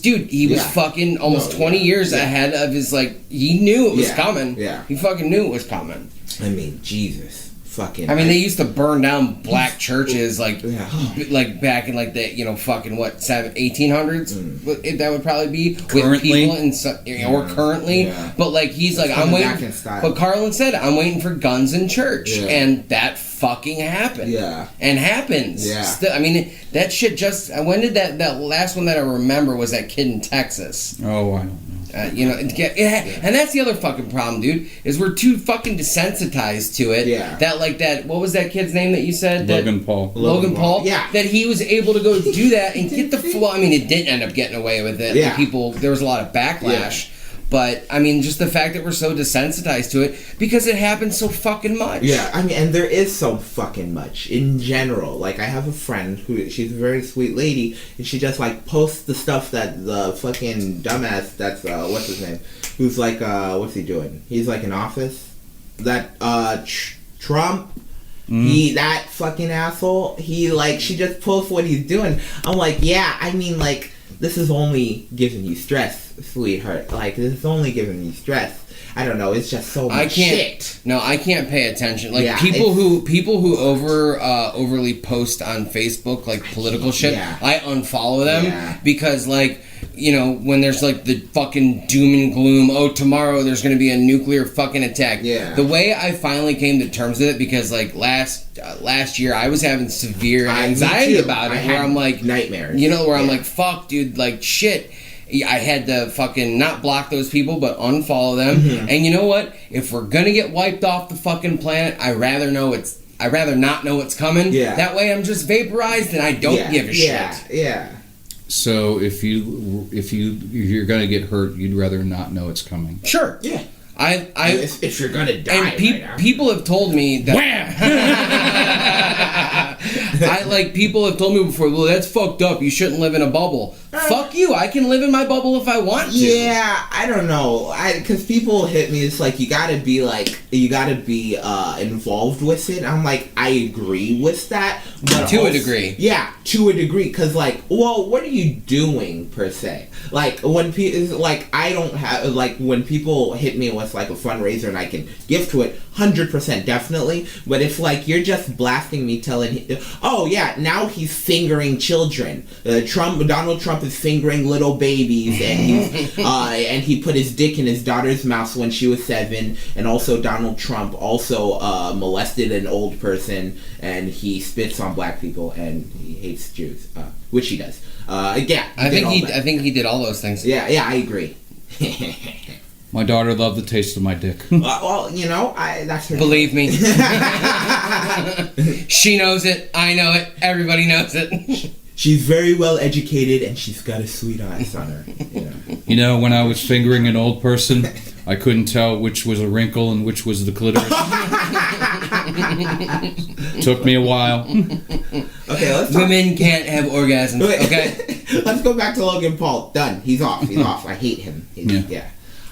fucking almost 20 years ahead of his, like, he knew it was coming. Yeah. He fucking knew it was coming. I mean, Jesus. Fucking. I mean, they used to burn down black churches, like back in, like, the, fucking, what, 1800s? That would probably be. Currently. With people or currently. Yeah. But, like, he's like, I'm waiting. But Carlin said, I'm waiting for guns in church. Yeah. And that fucking happened. Yeah. And happens. Yeah. I mean, that shit just, when did that last one that I remember was that kid in Texas. Oh, I don't know. And that's the other fucking problem, dude, is we're too fucking desensitized to it. Yeah. That, like, what was that kid's name that you said? Logan Paul. Logan Paul? Yeah. That he was able to go do that and get the full, I mean, it didn't end up getting away with it. Yeah. Like, there was a lot of backlash. Yeah. But, I mean, just the fact that we're so desensitized to it because it happens so fucking much. Yeah, I mean, and there is so fucking much in general. Like, I have a friend she's a very sweet lady, and she just, like, posts the stuff that the fucking dumbass, that's, what's his name? Who's, like, what's he doing? He's, like, in office? That, Trump? That fucking asshole, she just posts what he's doing. I'm like, yeah, I mean, like, this is only giving you stress, sweetheart. Like, this is only giving you stress. I don't know. It's just so much shit. No, I can't pay attention. Like, people who overly post on Facebook, like, political shit, I unfollow them because, like, when there's, like, the fucking doom and gloom, tomorrow there's going to be a nuclear fucking attack. Yeah. The way I finally came to terms with it, because, like, last year I was having severe anxiety about it, where I'm like, nightmares. Where I'm like, fuck, dude, like, shit. I had to fucking not block those people, but unfollow them. Mm-hmm. And you know what? If we're gonna get wiped off the fucking planet, I'd rather not know it's coming. Yeah. That way I'm just vaporized and I don't give a shit. Yeah. So if you're gonna get hurt, you'd rather not know it's coming. Sure. Yeah. If you're gonna die, and people have told me that. People have told me before, well, that's fucked up. You shouldn't live in a bubble. Fuck you. I can live in my bubble if I want to. Yeah, I don't know. Because people hit me. It's like you gotta be involved with it. I'm like, I agree with that, but to a degree. Yeah, to a degree. Because what are you doing per se? Like when when people hit me with like a fundraiser and I can give to it, 100% definitely. But if like you're just blasting me telling, oh yeah, now he's fingering children. Donald Trump is fingering little babies, and he's and he put his dick in his daughter's mouth when she was 7. And also Donald Trump also molested an old person, and he spits on black people, and he hates Jews, which he does. I think he did all those things. Yeah, I agree. My daughter loved the taste of my dick. Well, that's her. Believe me. She knows it. I know it. Everybody knows it. She's very well educated, and she's got a sweet eyes on her. When I was fingering an old person, I couldn't tell which was a wrinkle and which was the clitoris. Took me a while. Okay, let's talk. Women can't have orgasms. Okay, let's go back to Logan Paul. Done. He's off. I hate him.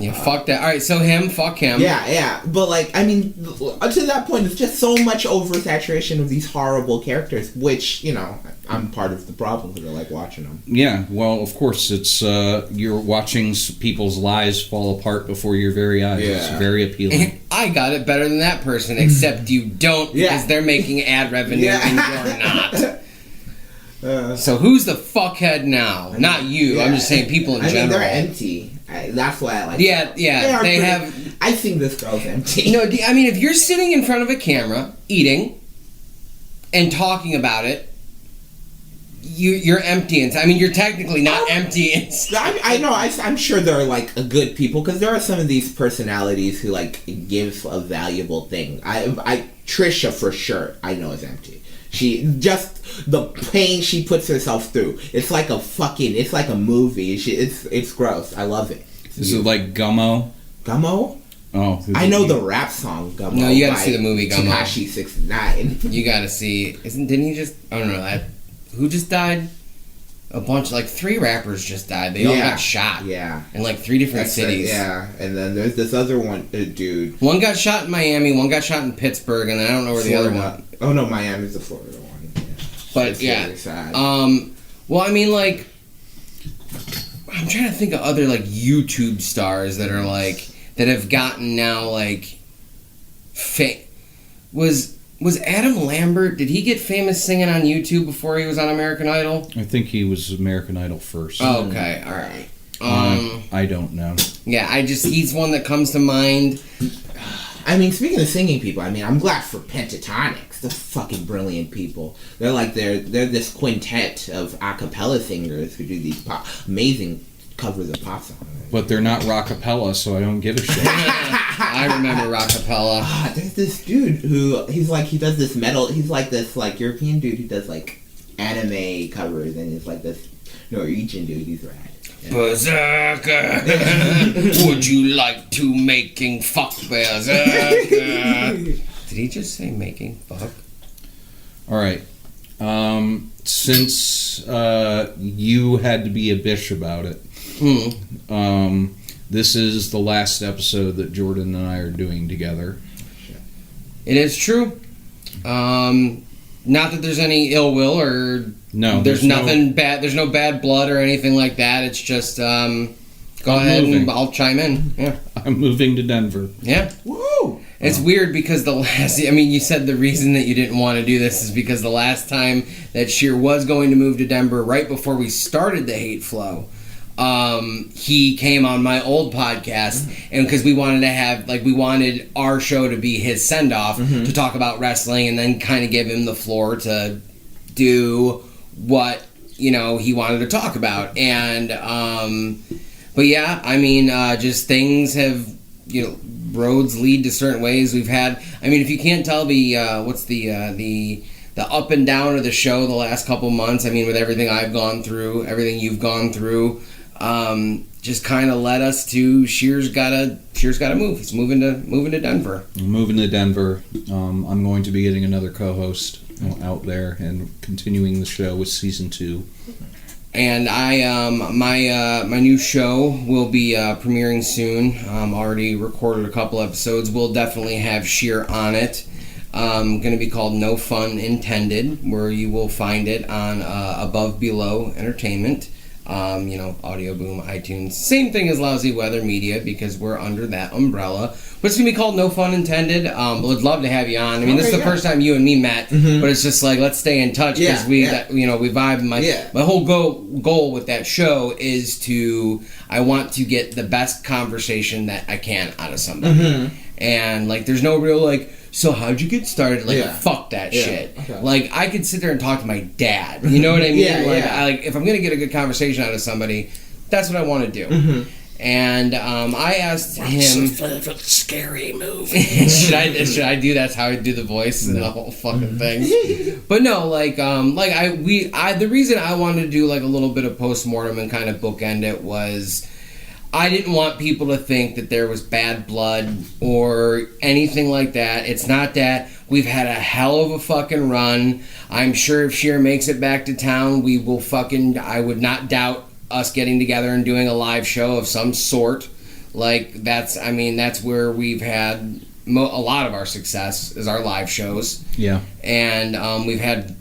Yeah, fuck that. All right, so fuck him. Yeah. But, like, I mean, to that point, it's just so much oversaturation of these horrible characters, which, you know, I'm part of the problem because I like watching them. Yeah, well, of course, it's you're watching people's lives fall apart before your very eyes. Yeah. It's very appealing. I got it better than that person, except you don't because they're making ad revenue and you're not. So who's the fuckhead now? Not you. Yeah. I'm just saying people in general. They're empty. That's why I like. Yeah. They have. I think this girl's empty. No, I mean, if you're sitting in front of a camera eating and talking about it, you're empty inside. I mean, you're technically not empty inside. I know. I'm sure there are like good people because there are some of these personalities who like give a valuable thing. Trisha for sure. I know is empty. She just the pain she puts herself through. It's like a movie. It's gross. I love it. Is it like Gummo? Gummo? Oh, I know the rap song Gummo. No, you gotta see the movie Gummo. Tekashi 69. You gotta see. Didn't he just? I don't know. Who just died? A bunch, like 3 rappers just died. They all got shot. Yeah. In like 3 different cities. Yeah. And then there's this other one, dude. One got shot in Miami, one got shot in Pittsburgh, and I don't know where the other one. Oh no, Miami's the Florida one. Yeah. But it's really sad. Well, I mean, like, I'm trying to think of other like YouTube stars that are like that have gotten now like, Was Adam Lambert, did he get famous singing on YouTube before he was on American Idol? I think he was American Idol first. Oh, okay, alright. I don't know. Yeah, he's one that comes to mind. I mean, speaking of singing people, I mean, I'm glad for Pentatonics. They're fucking brilliant people. They're like, they're this quintet of a cappella singers who do these amazing covers of pop songs. But they're not rockapella, so I don't give a shit. I remember rockapella. There's this dude who he does this metal. He's like this like European dude who does like anime covers, and he's like this Norwegian dude. He's rad. Yeah. Berserker, would you like to making fuck berserker? Did he just say making fuck? All right. Since you had to be a bitch about it, this is the last episode that Jordan and I are doing together. It is true. Not that there's any ill will or there's nothing bad. There's no bad blood or anything like that. It's just go ahead and I'll chime in. Yeah, I'm moving to Denver. Yeah. Woo! It's weird because you said the reason that you didn't want to do this is because the last time that Sheer was going to move to Denver, right before we started the Hate Flow, he came on my old podcast, and because we wanted our show to be his send-off to talk about wrestling and then kind of give him the floor to do what, he wanted to talk about. And, but yeah, I mean, just things have, roads lead to certain ways. We've had, if you can't tell the up and down of the show the last couple months, with everything I've gone through, everything you've gone through, just kind of led us to Sheer's gotta move. He's moving to Denver. I'm moving to Denver. I'm going to be getting another co-host out there and continuing the show with season 2. And my new show will be premiering soon. Already recorded a couple episodes. We'll definitely have Sheer on it. Going to be called No Fun Intended, where you will find it on Above Below Entertainment. Audio Boom, iTunes. Same thing as Lousy Weather Media because we're under that umbrella. But it's going to be called No Fun Intended. Would love to have you on. This is the first time you and me met, but it's just like, let's stay in touch because we vibe. My whole goal with that show is I want to get the best conversation that I can out of somebody. And, there's no real, so how'd you get started? Fuck that shit. Okay. I could sit there and talk to my dad. You know what I mean? If I'm going to get a good conversation out of somebody, that's what I want to do. And I asked him... What's your favorite scary movie? should I do that's how I do the voice and the whole fucking thing? But no, the reason I wanted to do a little bit of postmortem and kind of bookend it was... I didn't want people to think that there was bad blood or anything like that. It's not that. We've had a hell of a fucking run. I'm sure if Sheer makes it back to town, we will I would not doubt us getting together and doing a live show of some sort. Like that's where we've had a lot of our success is our live shows. Yeah. And we've had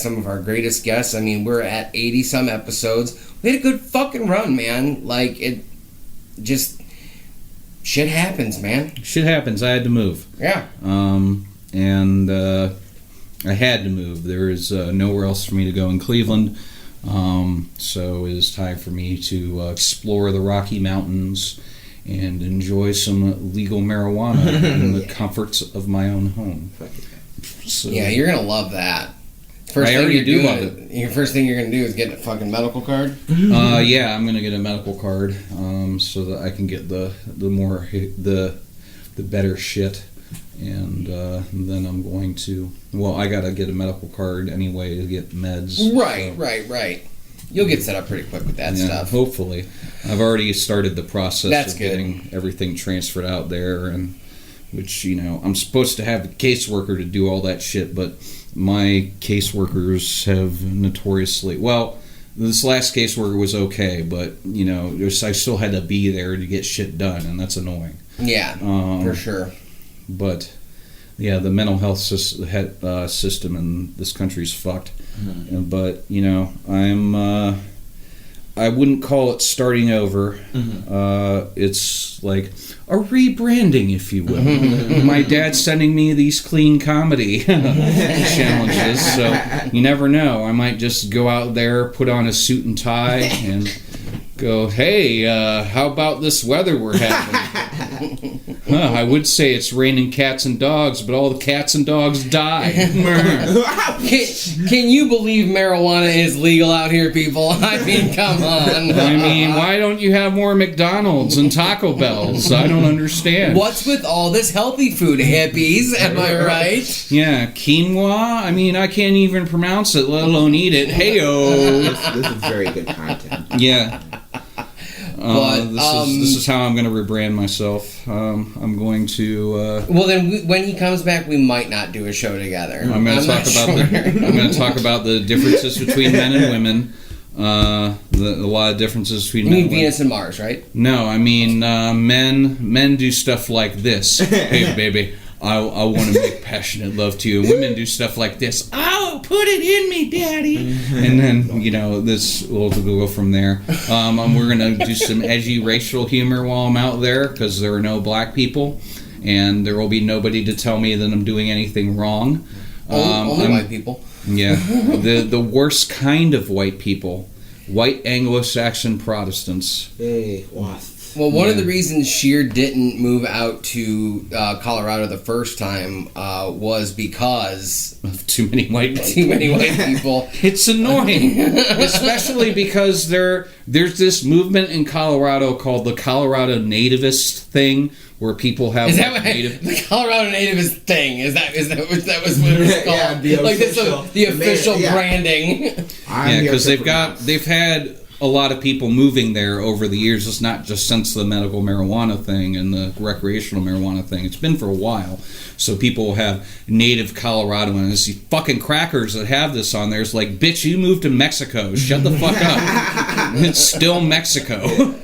some of our greatest guests. I mean, we're at 80 some episodes. We had a good fucking run, man. Like it just shit happens, man. Shit happens. I had to move. Yeah. And I had to move. There is nowhere else for me to go in Cleveland. So it is time for me to explore the Rocky Mountains and enjoy some legal marijuana in the comforts of my own home. So, yeah, you're gonna love that. I already do love it. Your first thing you're gonna do is get a fucking medical card. Yeah, I'm gonna get a medical card so that I can get the better shit, and then I'm going to. Well, I gotta get a medical card anyway to get meds. Right. You'll get set up pretty quick with that stuff. Hopefully. I've already started the process That's of good. getting everything transferred out there, and which, I'm supposed to have a caseworker to do all that shit, but my caseworkers have notoriously... Well, this last caseworker was okay, but, I still had to be there to get shit done, and that's annoying. Yeah, for sure. But... yeah, the mental health system in this country's fucked. Mm-hmm. But, I wouldn't call it starting over. Mm-hmm. It's like a rebranding, if you will. My dad's sending me these clean comedy challenges, so you never know. I might just go out there, put on a suit and tie, and go, hey, how about this weather we're having? I would say it's raining cats and dogs, but all the cats and dogs died. Can you believe marijuana is legal out here, people? I mean, come on. I mean, why don't you have more McDonald's and Taco Bells? I don't understand. What's with all this healthy food, hippies? Am I right? Yeah, quinoa? I mean, I can't even pronounce it, let alone eat it. Hey-o! This is very good content. Yeah. This is how I'm going to rebrand myself. I'm going to. Well, then when he comes back, we might not do a show together. I'm going to talk about the differences between men and women. A lot of differences between. You mean Venus and Mars, right? No, I mean men do stuff like this. Hey, baby. I want to make passionate love to you. And women do stuff like this. Oh, put it in me, daddy. And then, this will go from there. We're going to do some edgy racial humor while I'm out there because there are no black people. And there will be nobody to tell me that I'm doing anything wrong. Only white people. Yeah. The worst kind of white people. White Anglo-Saxon Protestants. Hey, wasps. Well, one of the reasons Sheer didn't move out to Colorado the first time was because of too many white people. It's annoying, especially because there's this movement in Colorado called the Colorado Nativist thing, where people have the Colorado Nativist thing? Is that what it was called? Yeah, the official branding. Yeah, because they've had a lot of people moving there over the years. It's not just since the medical marijuana thing and the recreational marijuana thing. It's been for a while. So people have native Coloradoans. These fucking crackers that have this on there. It's like, bitch, you moved to Mexico. Shut the fuck up. It's still Mexico.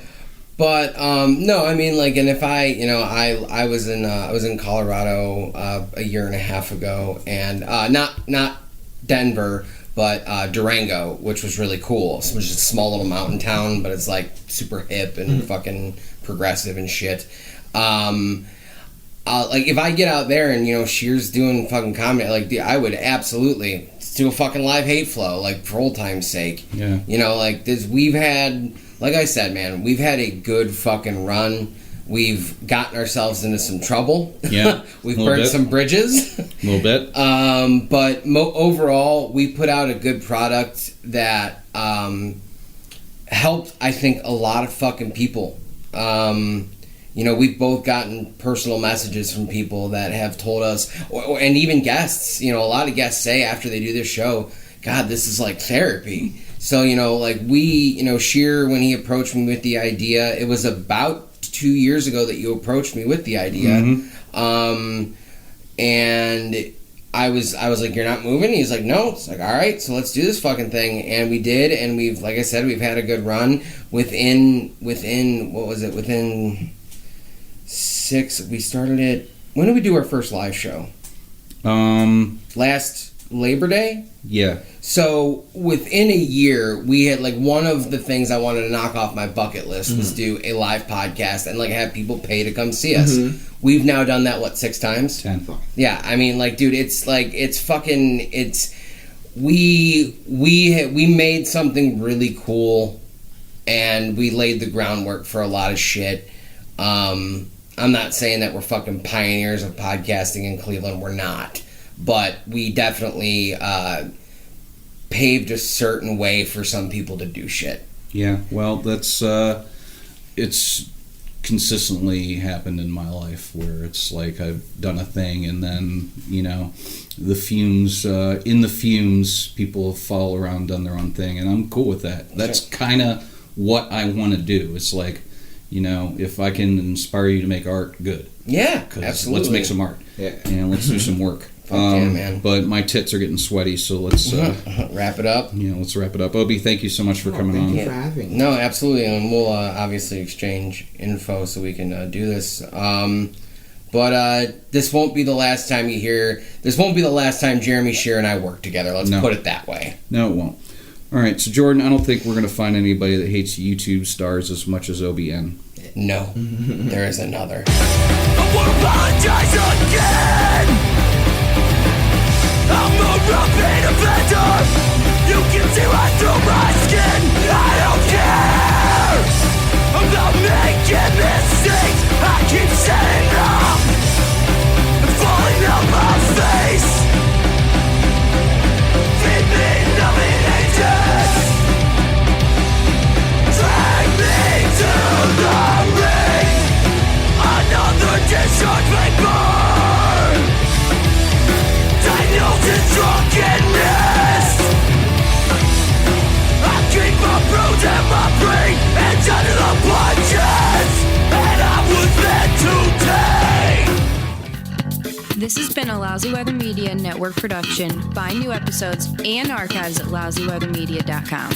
But no, I mean, like, and if I was in Colorado a year and a half ago, and not Denver, but Durango, which was really cool. So it was just a small little mountain town, but it's like super hip and fucking progressive and shit. Like if I get out there and Sheer's doing fucking comedy, like I would absolutely do a fucking live hate flow, like for old time's sake. Yeah. Like this, we've had, like I said, man, we've had a good fucking run. We've gotten ourselves into some trouble. Yeah, we've burned some bridges. A little bit. But overall, we put out a good product that helped, I think, a lot of fucking people. We've both gotten personal messages from people that have told us, and even guests. A lot of guests say after they do this show, God, this is like therapy. So, Sheer, when he approached me with the idea, it was about 2 years ago that you approached me with the idea. Mm-hmm. And I was like, you're not moving? He's like, no. It's like, all right, so let's do this fucking thing. And we did, and we've, like I said, we've had a good run. Within what was it? Within 6, we started it. When did we do our first live show? Last Labor Day? Yeah. So within a year, we had like one of the things I wanted to knock off my bucket list was do a live podcast and like have people pay to come see us. We've now done that 6 times? 10. Yeah, I mean, like, dude, it's like we made something really cool, and we laid the groundwork for a lot of shit. I'm not saying that we're fucking pioneers of podcasting in Cleveland. We're not. But we definitely paved a certain way for some people to do shit. Yeah, well, that's it's consistently happened in my life where it's like I've done a thing and then, you know, the fumes, in the fumes, people follow around, done their own thing, and I'm cool with that. That's kind of what I want to do. It's like, you know, if I can inspire you to make art, good. Yeah, absolutely. Let's make some art. Yeah. And let's do some work. Yeah, man. But my tits are getting sweaty, so let's wrap it up. Yeah, let's wrap it up. Obi, thank you so much for coming on. Thank you for having me. No, absolutely, and we'll obviously exchange info so we can do this. But this won't be the last time you hear. This won't be the last time Jeremy Shear and I work together. Let's put it that way. No, it won't. All right, so Jordan, I don't think we're going to find anybody that hates YouTube stars as much as Obi Ehn. No, there is another. I won't apologize again. I'm a repeat offender. You can see right through my skin. I don't care about making mistakes. I keep setting up and falling on my face. Feed me nothing ages. Drag me to the ring. Another discharge may burn. Diagnosed in drunkenness. I keep my bruise and my brain and under the punches. And I was meant to take. This has been a Lousy Weather Media Network production. Find new episodes and archives at lousyweathermedia.com.